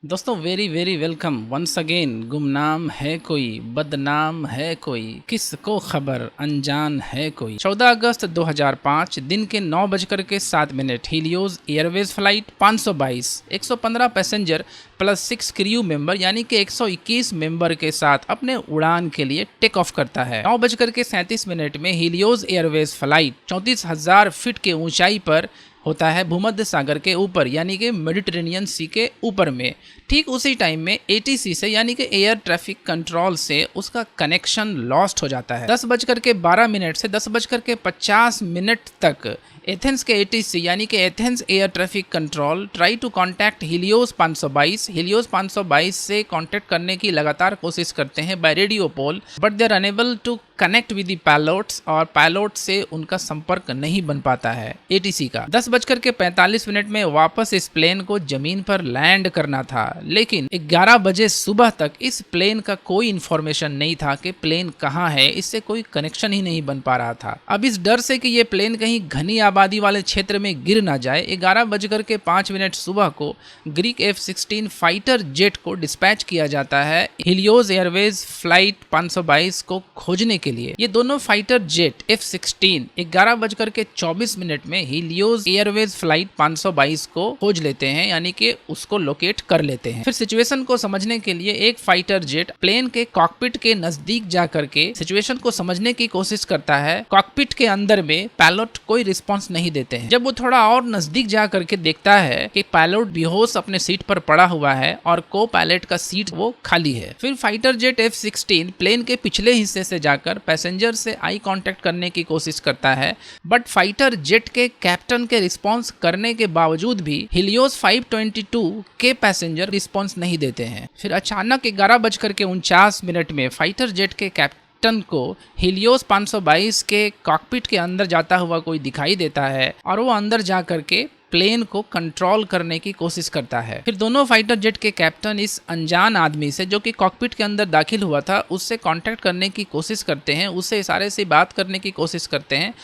दोस्तों very very welcome once again. गुमनाम है कोई, बदनाम है कोई, किसको खबर अनजान है कोई। 14 अगस्त 2005 दिन के 9:07 Helios Airways flight 522 115 passenger plus 6 crew member यानी कि 121 मेंबर के साथ अपने उड़ान के लिए टेक ऑफ करता है। 9:37 में हीलियोज एयरवेज फ्लाइट 34,000 फीट के ऊंचाई पर होता है भूमध्य सागर के ऊपर यानी कि मेडिटेरेनियन सी के ऊपर में। ठीक उसी टाइम में एटीसी से यानी कि एयर ट्रैफिक कंट्रोल से उसका कनेक्शन लॉस्ट हो जाता है। 10:12 से 10:50 तक एथेंस के एटीसी यानी कि Athens air traffic control try to contact Helios 522 से कांटेक्ट करने की लगातार कोशिश करते हैं by radio poll, but they are unable to connect with the pilots और पायलट से उनका संपर्क नहीं बन पाता है एटीसी का। 10:45 में वापस इस प्लेन को जमीन पर लैंड करना था, लेकिन 11 बजे सुबह तक इस प्लेन का कोई इंफॉर्मेशन नहीं था कि प्लेन कहाँ है। इससे कोई कनेक्शन ही नहीं बन पा रहा था। अब इस डर से कि ये प्लेन कहीं घनी आबादी वाले क्षेत्र में गिर ना जाए, 11:05 सुबह को ग्रीक F-16 फाइटर जेट को डिस्पैच किया जाता है हीलियोज एयरवेज फ्लाइट 522 को खोजने के लिए। ये दोनों फाइटर जेट F-16 11:24 में हीलियोज एयरवेज फ्लाइट 522 को खोज लेते हैं यानी कि उसको लोकेट कर लेते हैं। फिर सिचुएशन को समझने के लिए एक फाइटर जेट प्लेन के कॉकपिट के नजदीक जा करके सिचुएशन को समझने की कोशिश करता है। कॉकपिट के अंदर में पायलट कोई रिस्पॉन्स नहीं देते हैं। जब वो थोड़ा और नजदीक जा करके देखता है कि पायलट बेहोश अपने सीट पर पड़ा हुआ है और को पायलट का सीट वो खाली है। फिर फाइटर जेट F-16 प्लेन के पिछले हिस्से से जाकर पैसेंजर से आई कांटेक्ट करने की कोशिश करता है, बट फाइटर जेट के कैप्टन के रिस्पॉन्स करने के बावजूद भी हीलियोज 522 के पैसेंजर रिस्पॉन्स नहीं देते हैं। फिर अचानक 11:49 में फाइटर जेट के कैप्टन को हीलियोज 522 के कॉकपिट के अंदर जाता हुआ कोई दिखाई देता है और वो अंदर जा करके प्लेन को कंट्रोल करने की कोशिश करता है। फिर दोनों फाइटर जेट के कैप्टन इस अनजान आदमी से जो कि कॉकपिट के अंदर दाखिल हुआ था उससे कांटेक्ट करने की कोशिश करते हैं, उससे इशारे से बात करने की कोशिश करते हैं,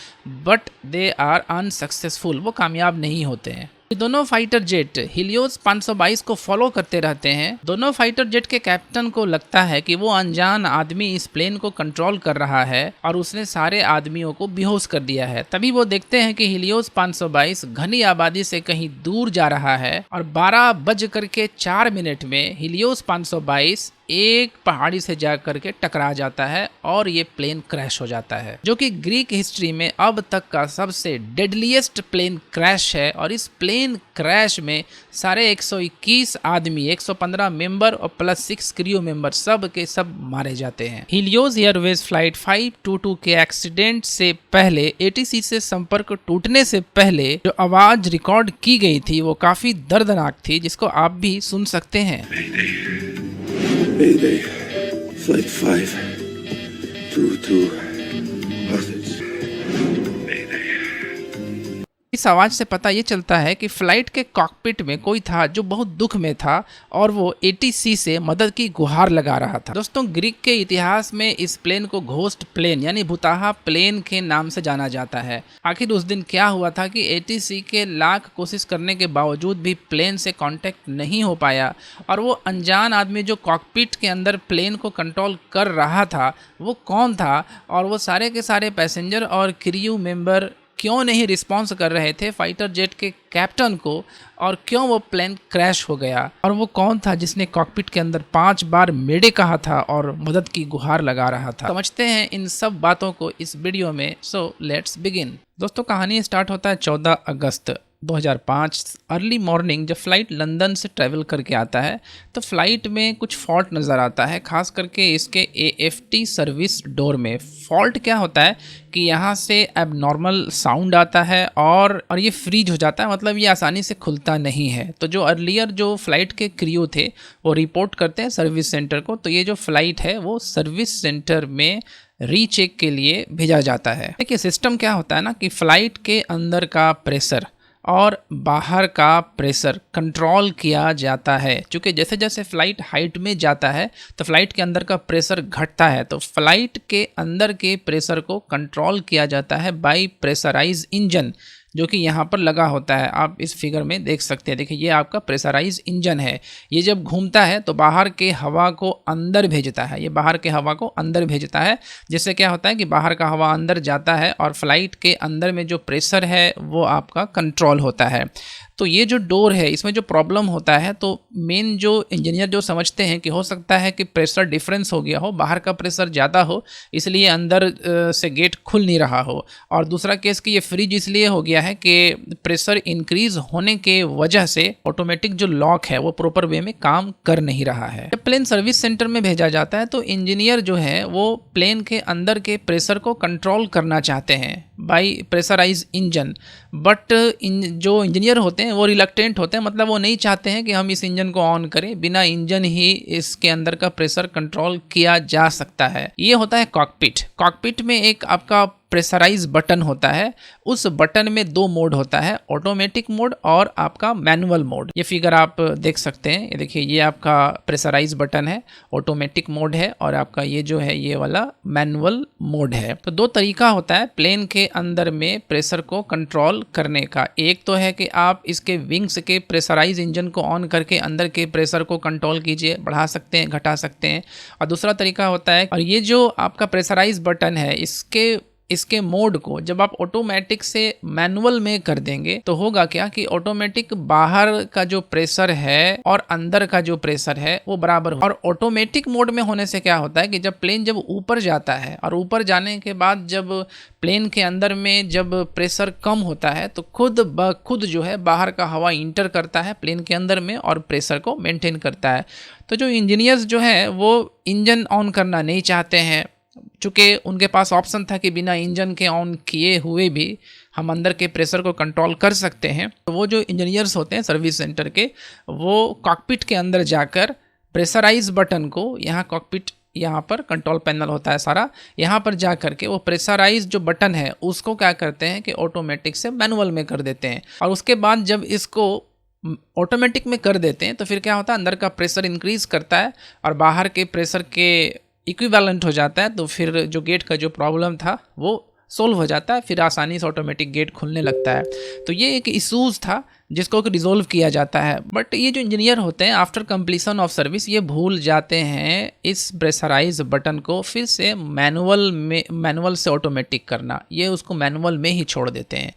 बट दे आर अनसक्सेसफुल, वो कामयाब नहीं होते हैं। दोनों फाइटर जेट हीलियोज 522 को फॉलो करते रहते हैं। दोनों फाइटर जेट के कैप्टन को लगता है कि वो अनजान आदमी इस प्लेन को कंट्रोल कर रहा है और उसने सारे आदमियों को बेहोश कर दिया है। तभी वो देखते हैं कि हीलियोज 522 घनी आबादी से कहीं दूर जा रहा है और 12:04 में हीलियोज 522 एक पहाड़ी से जाकर के टकरा जाता है और ये प्लेन क्रैश हो जाता है, जो कि ग्रीक हिस्ट्री में अब तक का सबसे डेडलीस्ट प्लेन क्रैश है। और इस प्लेन क्रैश में सारे 121 आदमी, 115 मेंबर और प्लस 6 क्रू मेंबर सब के सब मारे जाते हैं। हीलियोज एयरवेज फ्लाइट 522 के एक्सीडेंट से पहले एटीसी से संपर्क टूटने से पहले जो आवाज रिकॉर्ड की गई थी वो काफी दर्दनाक थी, जिसको आप भी सुन सकते हैं। Mayday. Flight 522 hostage. इस आवाज से पता ये चलता है कि फ्लाइट के कॉकपिट में कोई था जो बहुत दुख में था और वो एटीसी से मदद की गुहार लगा रहा था। दोस्तों, ग्रीक के इतिहास में इस प्लेन को घोस्ट प्लेन यानी भुताहा प्लेन के नाम से जाना जाता है। आखिर उस दिन क्या हुआ था कि एटीसी के लाख कोशिश करने के बावजूद भी प्लेन से कांटेक्ट नहीं हो पाया और वो अनजान आदमी जो कॉकपिट के अंदर प्लेन को कंट्रोल कर रहा था वो कौन था और वो सारे के सारे पैसेंजर और क्रू मेंबर क्यों नहीं रिस्पॉन्स कर रहे थे फाइटर जेट के कैप्टन को और क्यों वो प्लेन क्रैश हो गया और वो कौन था जिसने कॉकपिट के अंदर 5 बार मेडे कहा था और मदद की गुहार लगा रहा था। समझते हैं इन सब बातों को इस वीडियो में। So let's begin. दोस्तों, कहानी स्टार्ट होता है 14 अगस्त 2005 अर्ली मॉर्निंग। जब फ्लाइट लंदन से ट्रैवल करके आता है तो फ्लाइट में कुछ फॉल्ट नज़र आता है, खास करके इसके AFT सर्विस डोर में। फॉल्ट क्या होता है कि यहाँ से एबनॉर्मल साउंड आता है और ये फ्रीज हो जाता है, मतलब ये आसानी से खुलता नहीं है। तो जो अर्लियर जो फ्लाइट के क्रू थे वो रिपोर्ट करते हैं सर्विस सेंटर को। तो ये जो फ्लाइट है वो सर्विस सेंटर में रीचेक के लिए भेजा जाता है। देखिए, सिस्टम क्या होता है ना कि फ्लाइट के अंदर का प्रेशर और बाहर का प्रेशर कंट्रोल किया जाता है। क्योंकि जैसे जैसे फ्लाइट हाइट में जाता है तो फ्लाइट के अंदर का प्रेशर घटता है, तो फ्लाइट के अंदर के प्रेशर को कंट्रोल किया जाता है बाय प्रेशराइज इंजन, जो कि यहाँ पर लगा होता है, आप इस फिगर में देख सकते हैं। देखिए ये आपका प्रेशराइज इंजन है। ये जब घूमता है तो बाहर के हवा को अंदर भेजता है, ये बाहर के हवा को अंदर भेजता है, जिससे क्या होता है कि बाहर का हवा अंदर जाता है और फ्लाइट के अंदर में जो प्रेशर है वो आपका कंट्रोल होता है। तो ये जो डोर है इसमें जो प्रॉब्लम होता है, तो मेन जो इंजीनियर जो समझते हैं कि हो सकता है कि प्रेशर डिफरेंस हो गया हो, बाहर का प्रेशर ज़्यादा हो इसलिए अंदर से गेट खुल नहीं रहा हो, और दूसरा केस कि ये फ्रिज इसलिए हो गया है कि प्रेशर इंक्रीज होने के वजह से ऑटोमेटिक जो लॉक है वो प्रॉपर वे में काम कर नहीं रहा है। जब प्लेन सर्विस सेंटर में भेजा जाता है तो इंजीनियर जो है वो प्लेन के अंदर के प्रेशर को कंट्रोल करना चाहते हैं बाई प्रेशराइज इंजन, बट जो इंजीनियर होते हैं वो रिलक्टेंट होते हैं, मतलब वो नहीं चाहते हैं कि हम इस इंजन को ऑन करें, बिना इंजन ही इसके अंदर का प्रेशर कंट्रोल किया जा सकता है। ये होता है कॉकपिट। कॉकपिट में एक आपका प्रेशराइज बटन होता है, उस बटन में दो मोड होता है, ऑटोमेटिक मोड और आपका मैनुअल मोड। ये फिगर आप देख सकते हैं, ये देखिए ये आपका प्रेशराइज बटन है, ऑटोमेटिक मोड है, और आपका ये जो है ये वाला मैनुअल मोड है। तो दो तरीका होता है प्लेन के अंदर में प्रेशर को कंट्रोल करने का। एक तो है कि आप इसके विंग्स के प्रेशराइज इंजन को ऑन करके अंदर के प्रेशर को कंट्रोल कीजिए, बढ़ा सकते हैं, घटा सकते हैं, और दूसरा तरीका होता है, और ये जो आपका प्रेशराइज बटन है इसके मोड को जब आप ऑटोमेटिक से मैनुअल में कर देंगे तो होगा क्या कि ऑटोमेटिक बाहर का जो प्रेशर है और अंदर का जो प्रेशर है वो बराबर हो। और ऑटोमेटिक मोड में होने से क्या होता है कि जब प्लेन जब ऊपर जाता है और ऊपर जाने के बाद जब प्लेन के अंदर में जब प्रेशर कम होता है तो खुद ब खुद जो है बाहर का हवा इंटर करता है प्लेन के अंदर में और प्रेशर को मेंटेन करता है। तो जो इंजीनियर्स जो है वो इंजन ऑन करना नहीं चाहते हैं, चूँकि उनके पास ऑप्शन था कि बिना इंजन के ऑन किए हुए भी हम अंदर के प्रेशर को कंट्रोल कर सकते हैं। तो वो जो इंजीनियर्स होते हैं सर्विस सेंटर के, वो कॉकपिट के अंदर जाकर प्रेशराइज बटन को, यहाँ कॉकपिट यहाँ पर कंट्रोल पैनल होता है सारा, यहाँ पर जा करके वो प्रेशराइज जो बटन है उसको क्या करते हैं कि ऑटोमेटिक से मैनुअल में कर देते हैं। और उसके बाद जब इसको ऑटोमेटिक में कर देते हैं तो फिर क्या होता है, अंदर का प्रेशर इंक्रीज करता है और बाहर के प्रेशर के इक्विवेलेंट हो जाता है। तो फिर जो गेट का जो प्रॉब्लम था वो सोल्व हो जाता है, फिर आसानी से ऑटोमेटिक गेट खुलने लगता है। तो ये एक इशूज़ था जिसको रिजोल्व किया जाता है। बट ये जो इंजीनियर होते हैं आफ्टर कंप्लीशन ऑफ सर्विस ये भूल जाते हैं इस प्रेशराइज बटन को फिर से मैनुअल से ऑटोमेटिक करना, ये उसको मैनुअल में ही छोड़ देते हैं।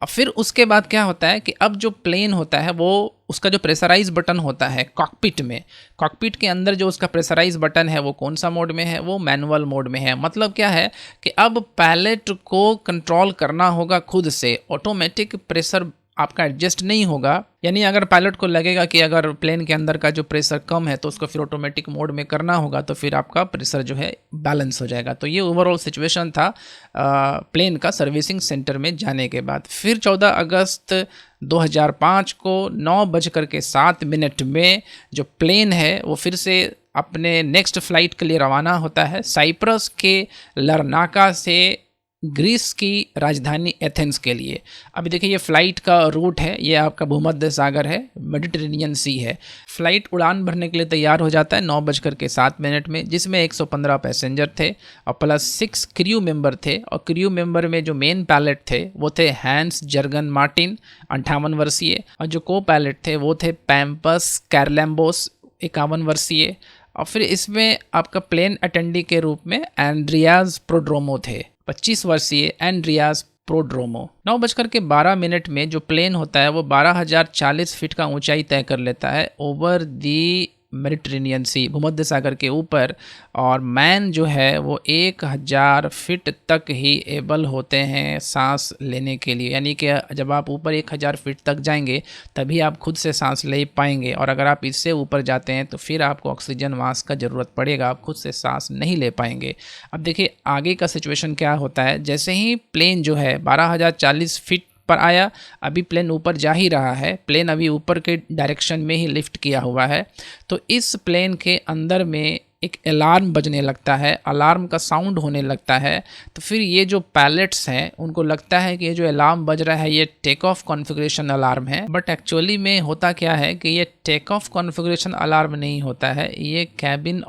और फिर उसके बाद क्या होता है कि अब जो प्लेन होता है वो उसका जो प्रेशराइज बटन होता है कॉकपिट में, कॉकपिट के अंदर जो उसका प्रेशराइज बटन है वो कौन सा मोड में है, वो मैनुअल मोड में है। मतलब क्या है कि अब पायलट को कंट्रोल करना होगा खुद से, ऑटोमेटिक प्रेशर आपका एडजस्ट नहीं होगा। यानी अगर पायलट को लगेगा कि अगर प्लेन के अंदर का जो प्रेशर कम है तो उसको फिर ऑटोमेटिक मोड में करना होगा, तो फिर आपका प्रेशर जो है बैलेंस हो जाएगा। तो ये ओवरऑल सिचुएशन था प्लेन का सर्विसिंग सेंटर में जाने के बाद। फिर 14 अगस्त 2005 को 9:07 में जो प्लेन है वो फिर से अपने नेक्स्ट फ्लाइट के लिए रवाना होता है साइप्रस के लरनाका से ग्रीस की राजधानी एथेंस के लिए। अभी देखिए ये फ़्लाइट का रूट है, ये आपका भूमध्य सागर है, मेडिटेरेनियन सी है। फ़्लाइट उड़ान भरने के लिए तैयार हो जाता है 9:07 में, जिसमें 115 पैसेंजर थे और प्लस 6 क्रू मेंबर थे। और क्रू मेंबर में जो मेन पायलट थे वो थे हैंस जर्गन मार्टिन 58 वर्षीय, और जो को पायलट थे वो थे पैम्पस कैरलैम्बोस 51 वर्षीय, और फिर इसमें आपका प्लेन अटेंडी के रूप में एंड्रियाज प्रोड्रोमो थे 25 वर्षीय एंड्रियास प्रोड्रोमो। 9:12 में जो प्लेन होता है वो 12,040 फीट का ऊंचाई तय कर लेता है ओवर दी मेडिटेरेनियन सी, भूमध्य सागर के ऊपर। और मैन जो है वो 1000 फीट तक ही एबल होते हैं सांस लेने के लिए, यानी कि जब आप ऊपर 1000 फीट तक जाएंगे तभी आप खुद से सांस ले पाएंगे, और अगर आप इससे ऊपर जाते हैं तो फिर आपको ऑक्सीजन मास्क का ज़रूरत पड़ेगा, आप खुद से सांस नहीं ले पाएंगे। अब देखिए आगे का सिचुएशन क्या होता है। जैसे ही प्लेन जो है 12,040 फीट पर आया, अभी प्लेन ऊपर जा ही रहा है, प्लेन अभी ऊपर के डायरेक्शन में ही लिफ्ट किया हुआ है, तो इस प्लेन के अंदर में एक अलार्म बजने लगता है, अलार्म का साउंड होने लगता है। तो फिर ये जो पायलट्स हैं उनको लगता है कि ये जो अलार्म बज रहा है ये टेक ऑफ कॉन्फ़िगरेशन अलार्म है, बट एक्चुअली में होता क्या है कि ये टेक ऑफ कॉन्फ़िगरेशन अलार्म नहीं होता है, ये कैबिन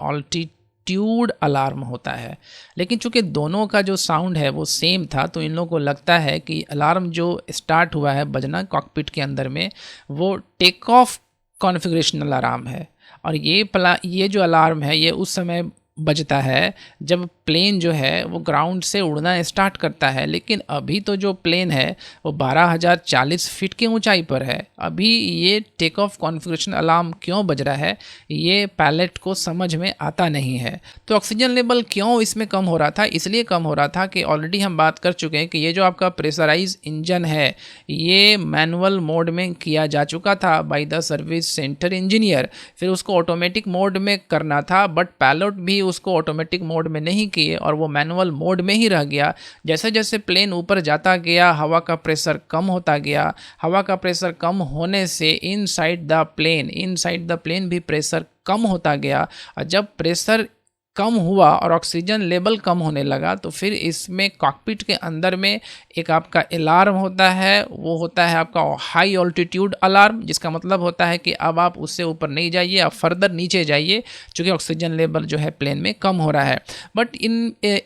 ऑल्टीट्यूड अलार्म होता है। लेकिन चूंकि दोनों का जो साउंड है वो सेम था, तो इन लोगों को लगता है कि अलार्म जो स्टार्ट हुआ है बजना कॉकपिट के अंदर में, वो टेक ऑफ कॉन्फ़िगरेशन अलार्म है। और ये जो अलार्म है ये उस समय बजता है जब प्लेन जो है वो ग्राउंड से उड़ना स्टार्ट करता है। लेकिन अभी तो जो प्लेन है वो 12,040 फीट की ऊंचाई पर है। अभी ये टेक ऑफ कॉन्फ़िगरेशन अलार्म क्यों बज रहा है ये पायलट को समझ में आता नहीं है। तो ऑक्सीजन लेवल क्यों इसमें कम हो रहा था? इसलिए कम हो रहा था कि ऑलरेडी हम बात कर चुके हैं कि ये जो आपका प्रेशराइज इंजन है ये मैनुअल मोड में किया जा चुका था by the service centre engineer. फिर उसको ऑटोमेटिक मोड में करना था, बट पायलट भी उसको ऑटोमेटिक मोड में नहीं किए और वो मैनुअल मोड में ही रह गया। जैसे जैसे प्लेन ऊपर जाता गया हवा का प्रेशर कम होता गया। हवा का प्रेशर कम होने से इनसाइड द प्लेन भी प्रेशर कम होता गया। और जब प्रेशर कम हुआ और ऑक्सीजन लेवल कम होने लगा तो फिर इसमें कॉकपिट के अंदर में एक आपका अलार्म होता है, वो होता है आपका हाई ऑल्टीट्यूड अलार्म, जिसका मतलब होता है कि अब आप उससे ऊपर नहीं जाइए, आप फर्दर नीचे जाइए, क्योंकि ऑक्सीजन लेवल जो है प्लेन में कम हो रहा है। बट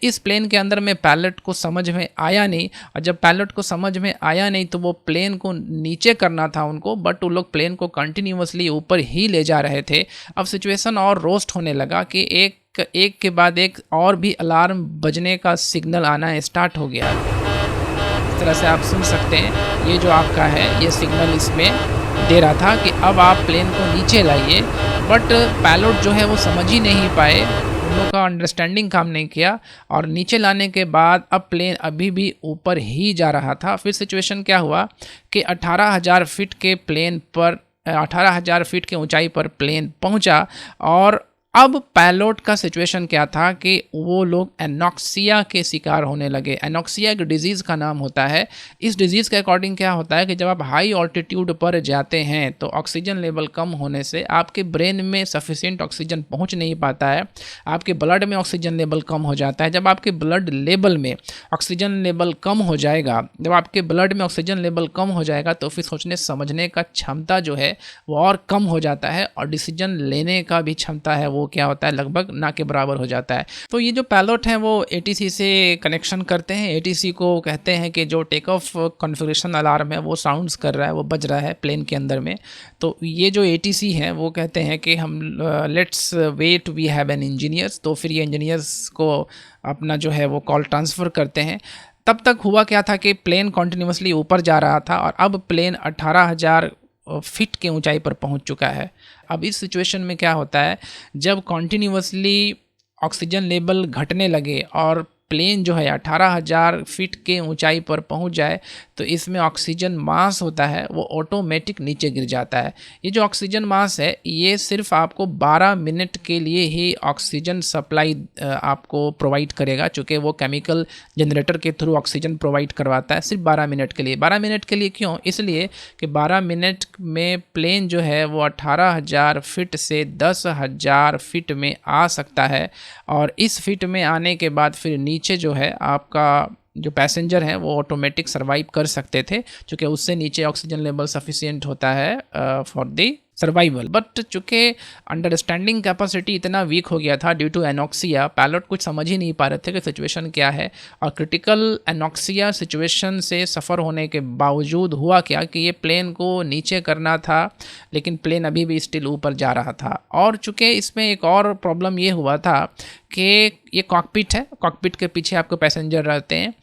इस प्लेन के अंदर में पायलट को समझ में आया नहीं, और जब पायलट को समझ में आया नहीं तो वो प्लेन को नीचे करना था उनको, बट वो लोग प्लेन को कंटिन्यूअसली ऊपर ही ले जा रहे थे। अब सिचुएशन और रोस्ट होने लगा कि एक के बाद एक और भी अलार्म बजने का सिग्नल आना स्टार्ट हो गया। इस तरह से आप सुन सकते हैं, ये जो आपका है ये सिग्नल इसमें दे रहा था कि अब आप प्लेन को नीचे लाइए। बट पायलट जो है वो समझ ही नहीं पाए, उन लोगों का अंडरस्टैंडिंग काम नहीं किया, और नीचे लाने के बाद अब प्लेन अभी भी ऊपर ही जा रहा था। फिर सिचुएशन क्या हुआ कि 18,000 फीट के प्लेन पर 18,000 फीट के ऊंचाई पर प्लेन पहुंचा। और अब पायलट का सिचुएशन क्या था कि वो लोग एनॉक्सिया के शिकार होने लगे। एनॉक्सिया एक डिजीज़ का नाम होता है। इस डिजीज़ के अकॉर्डिंग क्या होता है कि जब आप हाई ऑल्टीट्यूड पर जाते हैं तो ऑक्सीजन लेवल कम होने से आपके ब्रेन में सफिशिएंट ऑक्सीजन पहुंच नहीं पाता है, आपके ब्लड में ऑक्सीजन लेवल कम हो जाता है। जब आपके ब्लड लेवल में ऑक्सीजन लेवल कम हो जाएगा, जब आपके ब्लड में ऑक्सीजन लेवल कम हो जाएगा तो फिर सोचने समझने का क्षमता जो है वो और कम हो जाता है, और डिसीजन लेने का भी क्षमता है वो क्या होता है लगभग ना के बराबर हो जाता है। तो ये जो पायलट हैं वो एटीसी से कनेक्शन करते हैं। एटीसी को कहते हैं कि जो टेक ऑफ कॉन्फ़िगरेशन अलार्म है वो साउंड्स कर रहा है, वो बज रहा है प्लेन के अंदर में। तो ये जो एटीसी हैं वो कहते हैं कि हम let's wait we have an engineers. तो फिर ये इंजीनियर्स को अपना जो है वो कॉल ट्रांसफ़र करते हैं। तब तक हुआ क्या था कि प्लेन कॉन्टिन्यूसली ऊपर जा रहा था और अब प्लेन 18,000 फीट के ऊंचाई पर पहुंच चुका है। अब इस सिचुएशन में क्या होता है, जब कॉन्टिन्यूसली ऑक्सीजन लेवल घटने लगे और प्लेन जो है 18,000 फीट के ऊंचाई पर पहुंच जाए तो इसमें ऑक्सीजन मास होता है वो ऑटोमेटिक नीचे गिर जाता है। ये जो ऑक्सीजन मास है ये सिर्फ आपको 12 मिनट के लिए ही ऑक्सीजन सप्लाई आपको प्रोवाइड करेगा, चूँकि वो केमिकल जनरेटर के थ्रू ऑक्सीजन प्रोवाइड करवाता है सिर्फ 12 मिनट के लिए। 12 मिनट के लिए क्यों? इसलिए कि 12 मिनट में प्लेन जो है वो 18,000 फीट से 10,000 फीट में आ सकता है, और इस फीट में आने के बाद फिर नीचे जो है आपका जो पैसेंजर हैं वो ऑटोमेटिक सर्वाइव कर सकते थे, क्योंकि उससे नीचे ऑक्सीजन लेवल सफिशिएंट होता है फॉर द सर्वाइवल। बट चूँकि अंडरस्टैंडिंग कैपेसिटी इतना वीक हो गया था ड्यू टू एनॉक्सिया, पायलट कुछ समझ ही नहीं पा रहे थे कि सिचुएशन क्या है। और क्रिटिकल एनॉक्सिया सिचुएशन से सफ़र होने के बावजूद हुआ क्या कि ये प्लेन को नीचे करना था, लेकिन प्लेन अभी भी स्टिल ऊपर जा रहा था। और चूँकि इसमें एक और प्रॉब्लम ये हुआ था कि ये कॉकपिट है, कॉकपिट के पीछे आपको पैसेंजर रहते हैं।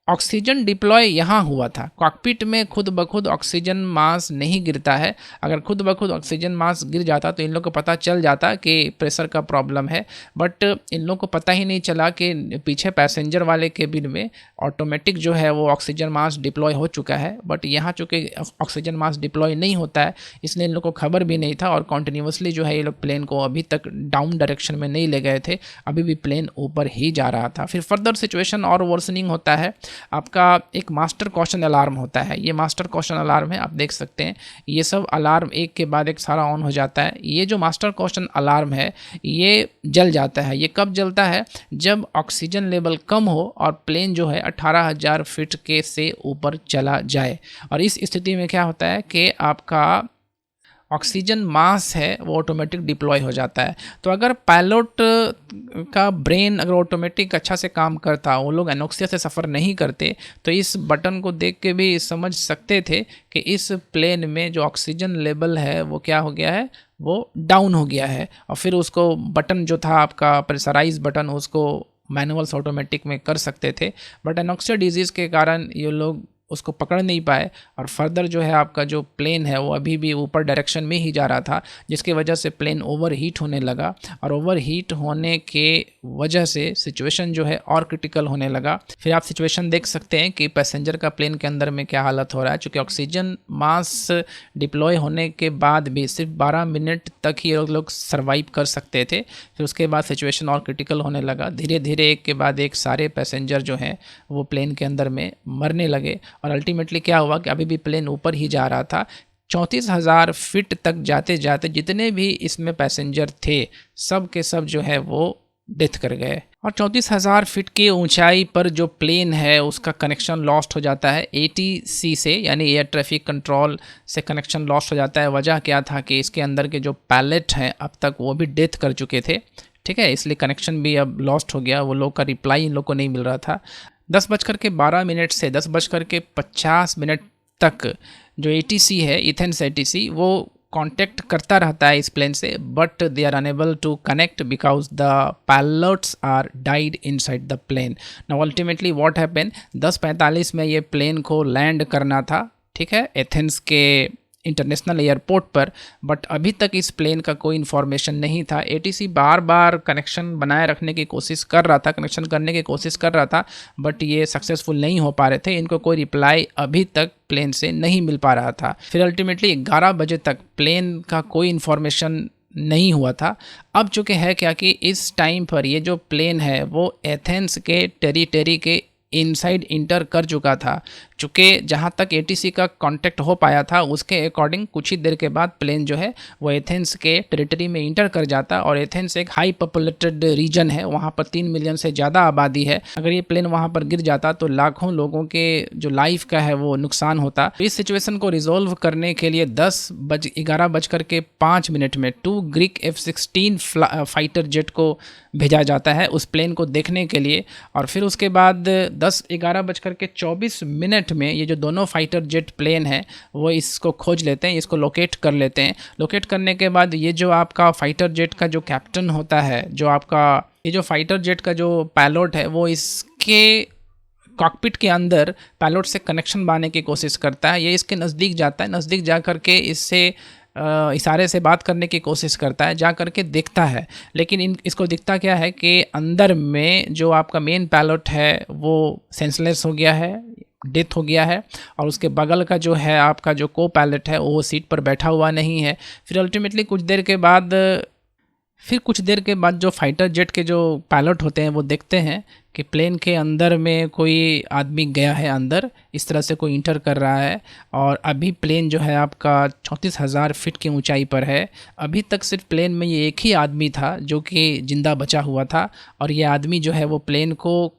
ऑक्सीजन डिप्लॉय यहाँ हुआ था। कॉकपिट में खुद ब खुद ऑक्सीजन मास नहीं गिरता है। अगर खुद ब खुद ऑक्सीजन मास गिर जाता तो इन लोग को पता चल जाता कि प्रेशर का प्रॉब्लम है, बट इन लोग को पता ही नहीं चला कि पीछे पैसेंजर वाले केबिन में ऑटोमेटिक जो है वो ऑक्सीजन मास डिप्लॉय हो चुका है। बट यहाँ चूँकि ऑक्सीजन मास डिप्लॉय नहीं होता है इसलिए इन लोग को खबर भी नहीं था, और कॉन्टिन्यूसली जो है ये लोग प्लेन को अभी तक डाउन डायरेक्शन में नहीं ले गए थे, अभी भी प्लेन ऊपर ही जा रहा था। फिर फर्दर सिचुएशन और वर्सनिंग होता है। आपका एक मास्टर कॉशन अलार्म होता है। ये मास्टर कॉशन अलार्म है, आप देख सकते हैं ये सब अलार्म एक के बाद एक सारा ऑन हो जाता है। ये जो मास्टर कॉशन अलार्म है ये जल जाता है। ये कब जलता है? जब ऑक्सीजन लेवल कम हो और प्लेन जो है 18,000 फीट के से ऊपर चला जाए। और इस स्थिति में क्या होता है कि आपका ऑक्सीजन मास है वो ऑटोमेटिक डिप्लॉय हो जाता है। तो अगर पायलट का ब्रेन अगर ऑटोमेटिक अच्छा से काम करता, वो लोग एनोक्सिया से सफ़र नहीं करते, तो इस बटन को देख के भी समझ सकते थे कि इस प्लेन में जो ऑक्सीजन लेवल है वो क्या हो गया है, वो डाउन हो गया है। और फिर उसको बटन जो था आपका प्रेशराइज बटन, उसको मैनुअल्स ऑटोमेटिक में कर सकते थे। बट एनोक्सिया डिजीज़ के कारण ये लोग उसको पकड़ नहीं पाए और फर्दर जो है आपका जो प्लेन है वो अभी भी ऊपर डायरेक्शन में ही जा रहा था, जिसकी वजह से प्लेन ओवर हीट होने लगा। और ओवर हीट होने के वजह से सिचुएशन जो है और क्रिटिकल होने लगा। फिर आप सिचुएशन देख सकते हैं कि पैसेंजर का प्लेन के अंदर में क्या हालत हो रहा है। चूँकि ऑक्सीजन मास डिप्लॉय होने के बाद भी सिर्फ 12 मिनट तक ही लोग सर्वाइव कर सकते थे। फिर उसके बाद सिचुएशन और क्रिटिकल होने लगा। धीरे धीरे एक के बाद एक सारे पैसेंजर जो हैं वो प्लेन के अंदर में मरने लगे। और अल्टीमेटली क्या हुआ कि अभी भी प्लेन ऊपर ही जा रहा था। 34,000 फीट तक जाते जाते जितने भी इसमें पैसेंजर थे सब के सब जो है वो डेथ कर गए। और 34,000 फीट की ऊंचाई पर जो प्लेन है उसका कनेक्शन लॉस्ट हो जाता है ATC से, यानी एयर ट्रैफिक कंट्रोल से कनेक्शन लॉस्ट हो जाता है। वजह क्या था कि इसके अंदर के जो पायलट हैं अब तक वो भी डेथ कर चुके थे, ठीक है, इसलिए कनेक्शन भी अब लॉस्ट हो गया। वो लोग का रिप्लाई इन लोग को नहीं मिल रहा था। 10:12 से 10:50 तक जो ATC है, एथेंस ATC, वो कांटेक्ट करता रहता है इस प्लेन से, but they are unable to connect because the pilots are died inside the plane. Now ultimately what happen, 10:45 में ये प्लेन को लैंड करना था, ठीक है, एथेंस के इंटरनेशनल एयरपोर्ट पर, बट अभी तक इस प्लेन का कोई इन्फॉर्मेशन नहीं था। ATC बार बार कनेक्शन बनाए रखने की कोशिश कर रहा था, कनेक्शन करने की कोशिश कर रहा था, बट ये सक्सेसफुल नहीं हो पा रहे थे। इनको कोई रिप्लाई अभी तक प्लेन से नहीं मिल पा रहा था। फिर अल्टीमेटली 11 बजे तक प्लेन का कोई इन्फॉर्मेशन नहीं हुआ था। अब चूँकि है क्या कि इस टाइम पर ये जो प्लेन है वो एथेंस के टेरिटरी के इनसाइड इंटर कर चुका था। चूँकि जहाँ तक ATC का कांटेक्ट हो पाया था उसके अकॉर्डिंग कुछ ही देर के बाद प्लेन जो है वो एथेंस के टेरिटरी में इंटर कर जाता। और एथेंस एक हाई पॉपुलेटेड रीजन है, वहाँ पर 3 मिलियन से ज़्यादा आबादी है। अगर ये प्लेन वहाँ पर गिर जाता तो लाखों लोगों के जो लाइफ का है वो नुकसान होता। इस सिचुएशन को रिजोल्व करने के लिए 11:05 में 2 ग्रीक F-16 फाइटर जेट को भेजा जाता है उस प्लेन को देखने के लिए। और फिर उसके बाद 11:24 में ये जो दोनों फाइटर जेट प्लेन है वो इसको खोज लेते हैं, इसको लोकेट कर लेते हैं। लोकेट करने के बाद ये जो आपका फाइटर जेट का जो कैप्टन होता है, जो आपका ये जो फाइटर जेट का जो पायलट है, वो इसके कॉकपिट के अंदर पायलट से कनेक्शन बनाने की कोशिश करता है। ये इसके नज़दीक जाता है, नज़दीक जा कर के इससे इशारे से बात करने की कोशिश करता है, जा करके देखता है। लेकिन इसको दिखता क्या है कि अंदर में जो आपका मेन पायलट है वो सेंसलेस हो गया है, डेथ हो गया है। और उसके बगल का जो है आपका जो को पायलट है वो सीट पर बैठा हुआ नहीं है। फिर अल्टीमेटली कुछ देर के बाद जो फाइटर जेट के जो पायलट होते हैं वो देखते हैं कि प्लेन के अंदर में कोई आदमी गया है, अंदर इस तरह से कोई इंटर कर रहा है। और अभी प्लेन जो है आपका 34,000 फीट की ऊंचाई पर है। अभी तक सिर्फ प्लेन में ये एक ही आदमी था जो कि ज़िंदा बचा हुआ था। और ये आदमी जो है वो प्लेन को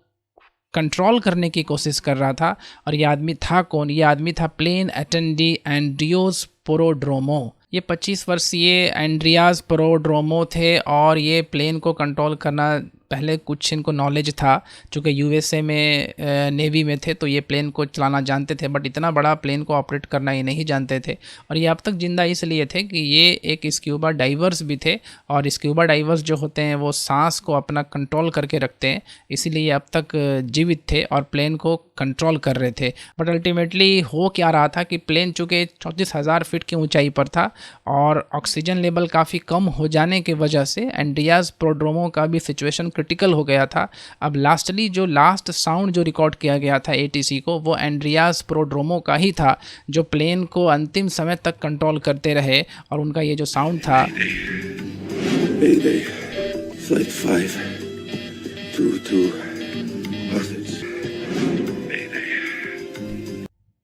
कंट्रोल करने की कोशिश कर रहा था। और ये आदमी था कौन? ये आदमी था प्लेन अटेंडी एंड्रियोस पोरोड्रोमो। ये 25 वर्षीय एंड्रियास पोरोड्रोमो थे और ये प्लेन को कंट्रोल करना पहले कुछ इनको नॉलेज था, चूँकि USA में नेवी में थे तो ये प्लेन को चलाना जानते थे, बट इतना बड़ा प्लेन को ऑपरेट करना ये नहीं जानते थे। और ये अब तक ज़िंदा इसलिए थे कि ये एक स्क्यूबा डाइवर्स भी थे। और स्क्यूबा डाइवर्स जो होते हैं वो सांस को अपना कंट्रोल करके रखते हैं, इसीलिए ये अब तक जीवित थे और प्लेन को कंट्रोल कर रहे थे। बट अल्टीमेटली हो क्या रहा था कि प्लेन चूँकि 34,000 फीट की ऊंचाई पर था और ऑक्सीजन लेवल काफ़ी कम हो जाने की वजह से एंड्रियास पोरोड्रोमो का भी सिचुएशन क्रिटिकल हो गया था। अब लास्टली जो लास्ट साउंड जो रिकॉर्ड किया गया था ATC को, वो एंड्रियास पोरोड्रोमो का ही था, जो प्लेन को अंतिम समय तक कंट्रोल करते रहे। और उनका ये जो साउंड था, Mayday. Flight 522 hostage.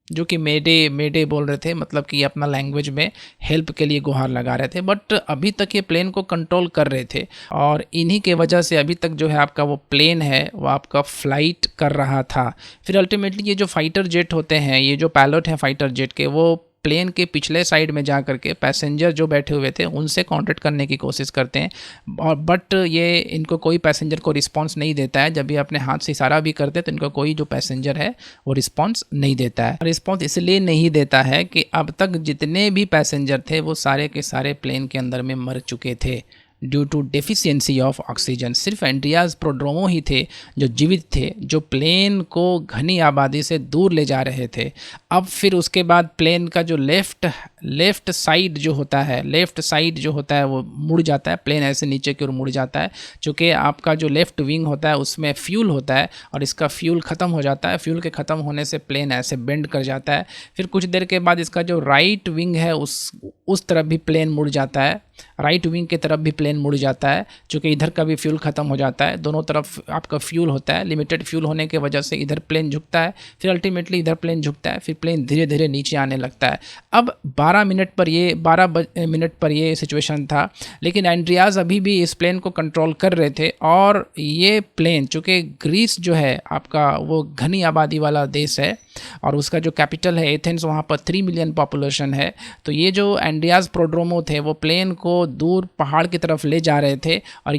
जो कि मेडे बोल रहे थे, मतलब कि अपना लैंग्वेज में हेल्प के लिए गुहार लगा रहे थे। बट अभी तक ये प्लेन को कंट्रोल कर रहे थे और इन्हीं के वजह से अभी तक जो है आपका वो प्लेन है वो आपका फ्लाइट कर रहा था। फिर अल्टीमेटली ये जो फाइटर जेट होते हैं, ये जो पायलट हैं फाइटर जेट के, वो प्लेन के पिछले साइड में जा करके पैसेंजर जो बैठे हुए थे उनसे कांटेक्ट करने की कोशिश करते हैं और बट ये इनको कोई पैसेंजर को रिस्पांस नहीं देता है। जब ये अपने हाथ से इशारा भी करते हैं तो इनको कोई जो पैसेंजर है वो रिस्पांस नहीं देता है। रिस्पांस इसलिए नहीं देता है कि अब तक जितने भी पैसेंजर थे वो सारे के सारे प्लेन के अंदर में मर चुके थे due to deficiency of oxygen. सिर्फ एंड्रियास प्रोड्रोमो ही थे जो जीवित थे, जो प्लेन को घनी आबादी से दूर ले जा रहे थे। अब फिर उसके बाद प्लेन का जो लेफ़्ट साइड जो होता है वो मुड़ जाता है, प्लेन ऐसे नीचे की ओर मुड़ जाता है। चूँकि आपका जो लेफ़्ट विंग होता है उसमें फ्यूल होता है और इसका फ्यूल ख़त्म हो जाता है। फ्यूल के ख़त्म होने से प्लेन ऐसे बेंड कर जाता है। फिर कुछ देर के बाद इसका जो राइट विंग है उस तरफ भी प्लेन मुड़ जाता है, राइट विंग की तरफ भी प्लेन मुड़ जाता है। चूँकि इधर का भी फ्यूल ख़त्म हो जाता है, दोनों तरफ आपका फ्यूल होता है। लिमिटेड फ्यूल होने की वजह से इधर प्लेन झुकता है, फिर अल्टीमेटली इधर प्लेन झुकता है, फिर प्लेन धीरे धीरे नीचे आने लगता है। अब 12 मिनट पर ये सिचुएशन था, लेकिन एंड्रियास अभी भी इस प्लेन को कंट्रोल कर रहे थे। और ये प्लेन, चूँकि ग्रीस जो है आपका वो घनी आबादी वाला देश है और उसका जो कैपिटल है एथेंस, वहाँ पर 3 मिलियन पॉपुलेशन है। तो ये जो एंड्रियास प्रोड्रोमो थे वो प्लेन को दूर पहाड़ की तरफ ले जा रहे थे और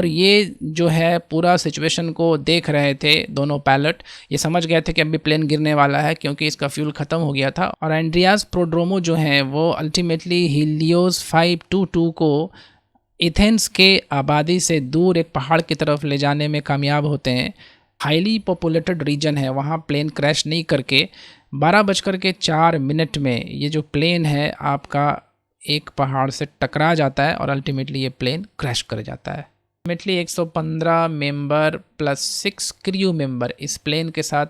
ये जो है पूरा सिचुएशन को देख रहे थे। दोनों पायलट ये समझ गए थे कि अभी प्लेन गिरने वाला है क्योंकि इसका फ्यूल ख़त्म हो गया था। और एंड्रियास प्रोड्रोमो जो है वो अल्टीमेटली हीलियोस 522 को एथेंस के आबादी से दूर एक पहाड़ की तरफ ले जाने में कामयाब होते हैं। हाईली पॉपुलेटेड रीजन है, वहाँ प्लेन क्रैश नहीं करके 12:04 में ये जो प्लेन है आपका एक पहाड़ से टकरा जाता है और अल्टीमेटली ये प्लेन क्रैश कर जाता है। Ultimately 115 member plus 6 crew member इस प्लेन के साथ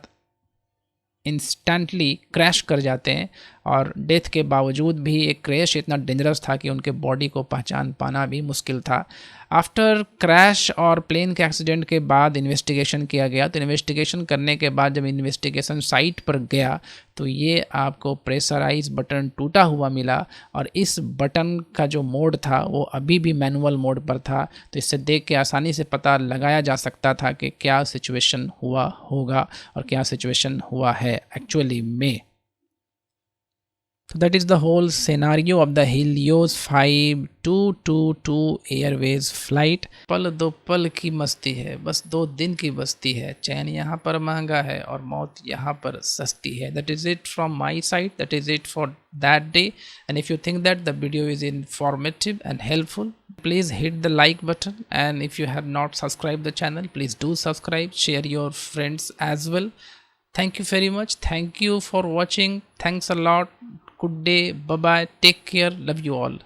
इंस्टेंटली क्रैश कर जाते हैं और डेथ के बावजूद भी एक क्रैश इतना डेंजरस था कि उनके बॉडी को पहचान पाना भी मुश्किल था। आफ्टर क्रैश और प्लेन के एक्सीडेंट के बाद इन्वेस्टिगेशन किया गया। तो इन्वेस्टिगेशन करने के बाद जब इन्वेस्टिगेशन साइट पर गया तो ये आपको प्रेशराइज बटन टूटा हुआ मिला और इस बटन का जो मोड था वो अभी भी मैनुअल मोड पर था। तो इससे देख के आसानी से पता लगाया जा सकता था कि क्या सिचुएशन हुआ होगा और क्या सिचुएशन हुआ है एक्चुअली में। So that is the whole scenario of the Helios 5222 Airways flight। पल दो पल की मस्ती है, बस 2 दिन की बस्ती है, चैन यहाँ पर महंगा है और मौत यहाँ पर सस्ती है। That is it from my side, that is it for that day। And if you think that the video is informative and helpful, please hit the like button, and if you have not subscribed the channel, please do subscribe, share your friends as well। Thank you very much, thank you for watching, thanks a lot, good day, bye bye, take care, love you all।